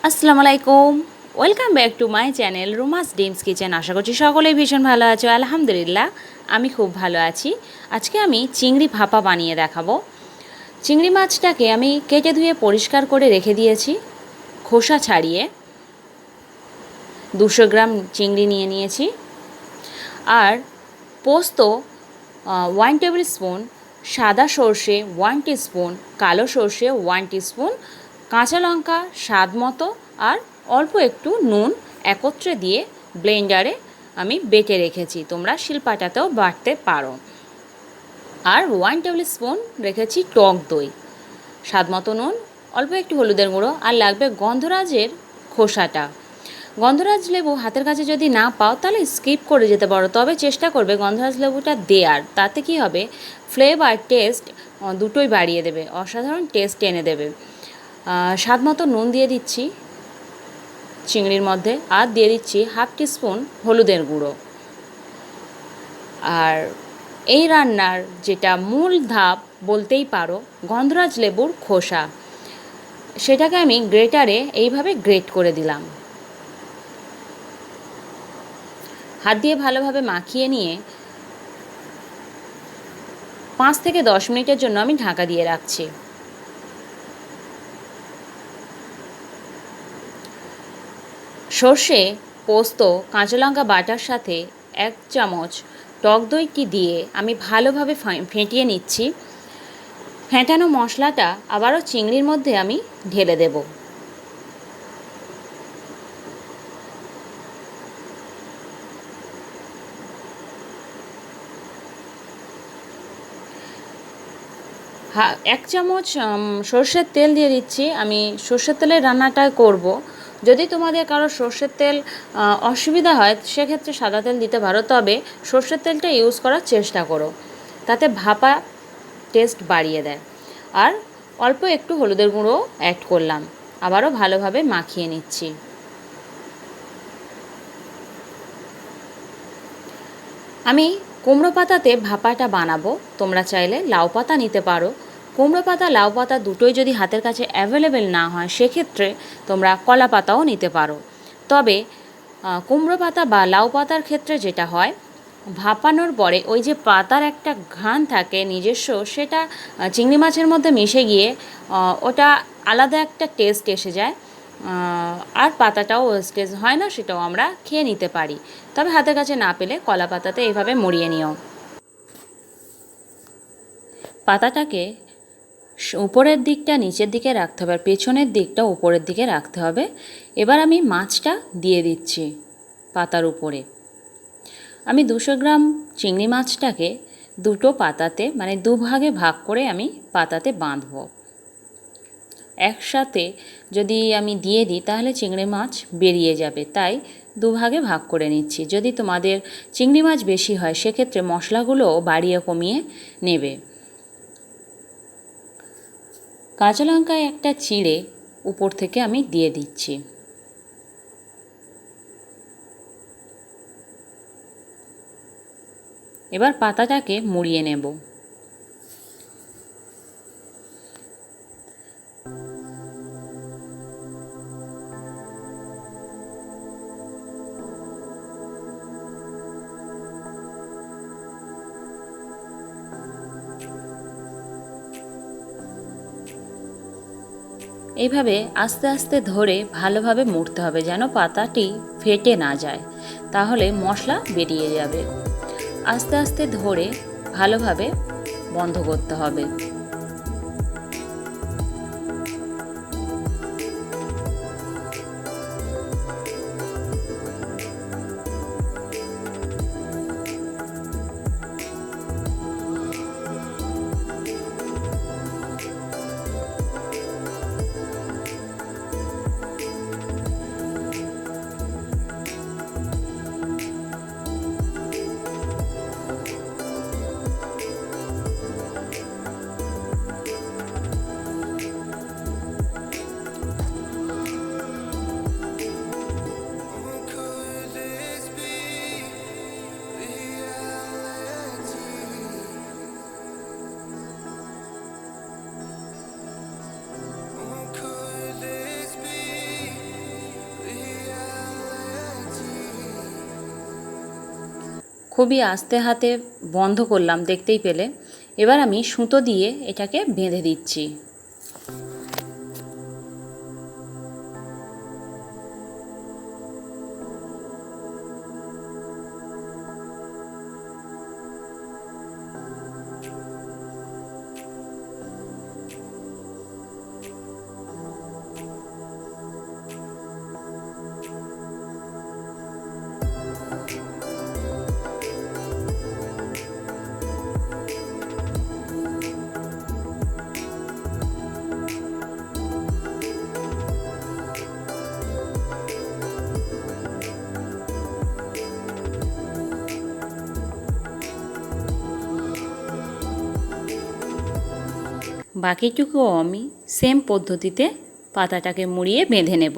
আসসালামু আলাইকুম। Welcome back to my channel রুমাস ডিমস কিচেন। আশা করছি সকলেই ভীষণ ভালো আছো। আলহামদুলিল্লাহ আমি খুব ভালো আছি। আজকে আমি চিংড়ি ভাপা বানিয়ে দেখাবো। চিংড়ি মাছটাকে আমি কেটে ধুয়ে পরিষ্কার করে রেখে দিয়েছি খোসা ছাড়িয়ে। 200 গ্রাম চিংড়ি নিয়ে নিয়েছি। আর পোস্ত 1 টেবিল স্পুন, সাদা সর্ষে 1 টিস্পুন, কালো সর্ষে 1 টিস্পুন, কাঁচা লঙ্কা স্বাদ মতো আর অল্প একটু নুন একত্রে দিয়ে ব্লেন্ডারে আমি বেটে রেখেছি। তোমরা শিলপাটাতেও বাটতে পারো। আর 1 টেবিল স্পুন রেখেছি টক দই, স্বাদ মতো নুন, অল্প একটু হলুদের গুঁড়ো, আর লাগবে গন্ধরাজের খোসাটা। গন্ধরাজ লেবু হাতের কাছে যদি না পাও তাহলে স্কিপ করে যেতে পারো, তবে চেষ্টা করবে গন্ধরাজ লেবুটা দেওয়ার। তাতে কি হবে, ফ্লেভার টেস্ট দুটোই বাড়িয়ে দেবে, অসাধারণ টেস্ট এনে দেবে। স্বাদ মতো নুন দিয়ে দিচ্ছি চিংড়ির মধ্যে, আর দিয়ে দিচ্ছি 1/2 টিস্পুন হলুদের গুঁড়ো। আর এই রান্নার যেটা মূল ধাপ বলতেই পারো, গন্ধরাজ লেবুর খোসা, সেটাকে আমি গ্রেটারে এইভাবে গ্রেট করে দিলাম। হাত দিয়ে ভালোভাবে মাখিয়ে নিয়ে 5 থেকে 10 মিনিটের জন্য আমি ঢাকা দিয়ে রাখছি। সর্ষে, পোস্ত, কাঁচা লঙ্কা বাটার সাথে 1 চামচ টক দইটি দিয়ে আমি ভালোভাবে ফেটিয়ে নিচ্ছি। ফেটানো মশলাটা আবারও চিংড়ির মধ্যে আমি ঢেলে দেব। এক চামচ সর্ষের তেল দিয়ে দিচ্ছি। আমি সর্ষের তেলের রান্নাটা করব। যদি তোমাদের কারো সর্ষের তেল অসুবিধা হয় সেক্ষেত্রে সাদা তেল দিতে পারো, তবে সর্ষের তেলটা ইউজ করার চেষ্টা করো, তাতে ভাপা টেস্ট বাড়িয়ে দেয়। আর অল্প একটু হলুদের গুঁড়ো অ্যাড করলাম, আবারও ভালোভাবে মাখিয়ে নিচ্ছি। আমি কুমড়ো পাতাতে ভাপাটা বানাবো, তোমরা চাইলে লাউ পাতা নিতে পারো। কুমড়ো পাতা লাউ পাতা দুটোই যদি হাতের কাছে অ্যাভেলেবেল না হয় সেক্ষেত্রে তোমরা কলা পাতাও নিতে পারো। তবে কুমড়ো পাতা বা লাউ পাতার ক্ষেত্রে যেটা হয়, ভাপানোর পরে ওই যে পাতার একটা ঘ্রাণ থাকে নিজস্ব, সেটা চিংড়ি মাছের মধ্যে মিশে গিয়ে ওটা আলাদা একটা টেস্ট এসে যায়। আর পাতাটাও ওয়েস্টেজ হয় না, সেটাও আমরা খেয়ে নিতে পারি। তবে হাতের কাছে না পেলে কলা পাতাতে এইভাবে মুড়িয়ে নিও। পাতাটাকে উপরের দিকটা নিচের দিকে রাখতে হবে আর পেছনের দিকটা উপরের দিকে রাখতে হবে। এবার আমি মাছটা দিয়ে দিচ্ছি পাতার উপরে। আমি 200 গ্রাম চিংড়ি মাছটাকে দুটো পাতাতে, মানে দুভাগে ভাগ করে আমি পাতাতে বাঁধবো। একসাথে যদি আমি দিয়ে দিই তাহলে চিংড়ি মাছ বেরিয়ে যাবে, তাই দুভাগে ভাগ করে নিচ্ছি। যদি তোমাদের চিংড়ি মাছ বেশি হয় সেক্ষেত্রে মশলাগুলোও বাড়িয়ে কমিয়ে নেবে। কাঁচা লঙ্কা একটা চিড়ে উপর থেকে আমি দিয়ে দিচ্ছি। এবার পাতাটাকে মুড়িয়ে নেব। এইভাবে আস্তে আস্তে ধরে ভালোভাবে মুড়তে হবে যেন পাতাটি ফেটে না যায়, তাহলে মশলা বেরিয়ে যাবে। আস্তে আস্তে ধরে ভালোভাবে বন্ধ করতে হবে। খুবই আস্তে হাতে বন্ধ করলাম, দেখতেই পেলে। এবার আমি সুতো দিয়ে এটাকে বেঁধে দিচ্ছি। বাকিটুকুও আমি সেম পদ্ধতিতে পাতাটাকে মুড়িয়ে বেঁধে নেব।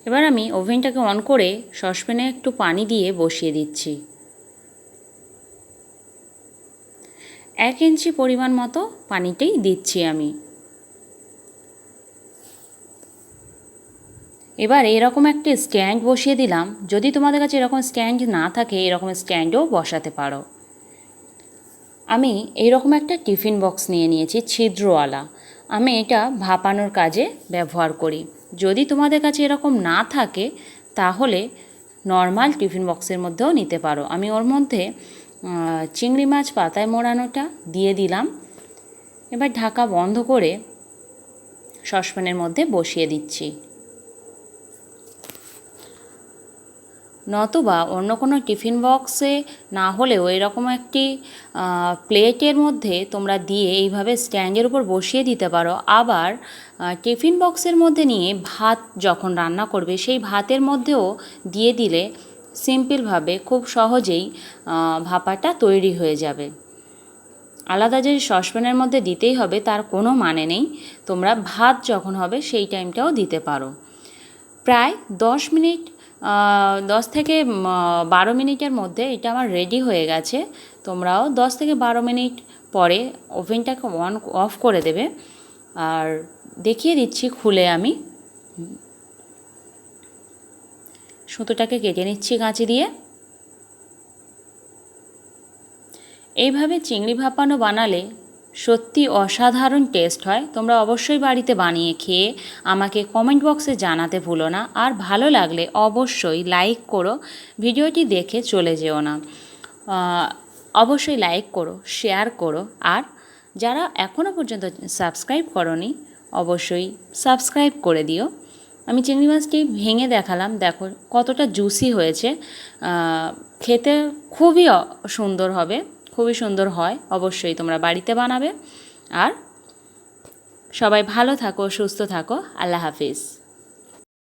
এবার আমি ওভেনটাকে অন করে সসপ্যানে একটু পানি দিয়ে বসিয়ে দিচ্ছি। 1 ইঞ্চি পরিমাণ মতো পানিটাই দিচ্ছি আমি। এবার এরকম একটা স্ট্যান্ড বসিয়ে দিলাম। যদি তোমাদের কাছে এরকম স্ট্যান্ড না থাকে, এরকম স্ট্যান্ডও বসাতে পারো। আমি এইরকম একটা টিফিন বক্স নিয়ে নিয়েছি ছিদ্রওয়ালা। আমি এটা ভাপানোর কাজে ব্যবহার করি। যদি তোমাদের কাছে এরকম না থাকে তাহলে নর্মাল টিফিন বক্সের মধ্যেও নিতে পারো। আমি ওর মধ্যে চিংড়ি মাছ পাতায় মোড়ানোটা দিয়ে দিলাম। এবার ঢাকা বন্ধ করে সসপ্যানের মধ্যে বসিয়ে দিচ্ছি। নতুবা অন্য কোনো টিফিন বক্সে না হলেও এরকম একটি প্লেটের মধ্যে তোমরা দিয়ে এইভাবে স্ট্যান্ডের উপর বসিয়ে দিতে পারো। আবার টিফিন বক্সের মধ্যে নিয়ে ভাত যখন রান্না করবে সেই ভাতের মধ্যেও দিয়ে দিলে সিম্পলভাবে খুব সহজেই ভাপাটা তৈরি হয়ে যাবে। আলাদা যে সসপ্যানের মধ্যে দিতেই হবে তার কোনো মানে নেই। তোমরা ভাত যখন হবে সেই টাইমটাও দিতে পারো। প্রায় 10 থেকে 12 মিনিটের মধ্যে এটা আমার রেডি হয়ে গেছে। তোমরাও 10 থেকে 12 মিনিট পরে ওভেনটাকে অফ করে দেবে। আর দেখিয়ে দিচ্ছি খুলে আমি সুতোটাকে কেটে নিচ্ছি কাঁচি দিয়ে। এইভাবে চিংড়ি ভাপানো বানালে সত্যি অসাধারণ টেস্ট হয়। তোমরা অবশ্যই বাড়িতে বানিয়ে খেয়ে আমাকে কমেন্ট বক্সে জানাতে ভুলো না। আর ভালো লাগলে অবশ্যই লাইক করো, ভিডিওটি দেখে চলে যেও না। অবশ্যই লাইক করো, শেয়ার করো। আর যারা এখনও পর্যন্ত সাবস্ক্রাইব করোনি অবশ্যই সাবস্ক্রাইব করে দিও। আমি চিংড়ি মাছটি ভেঙে দেখালাম, দেখো কতটা জুসি হয়েছে। খেতে খুবই সুন্দর হবে, খুবই সুন্দর হয়। অবশ্যই তোমরা বাড়িতে বানাবে। আর সবাই ভালো থাকো, সুস্থ থাকো। আল্লাহ হাফিজ।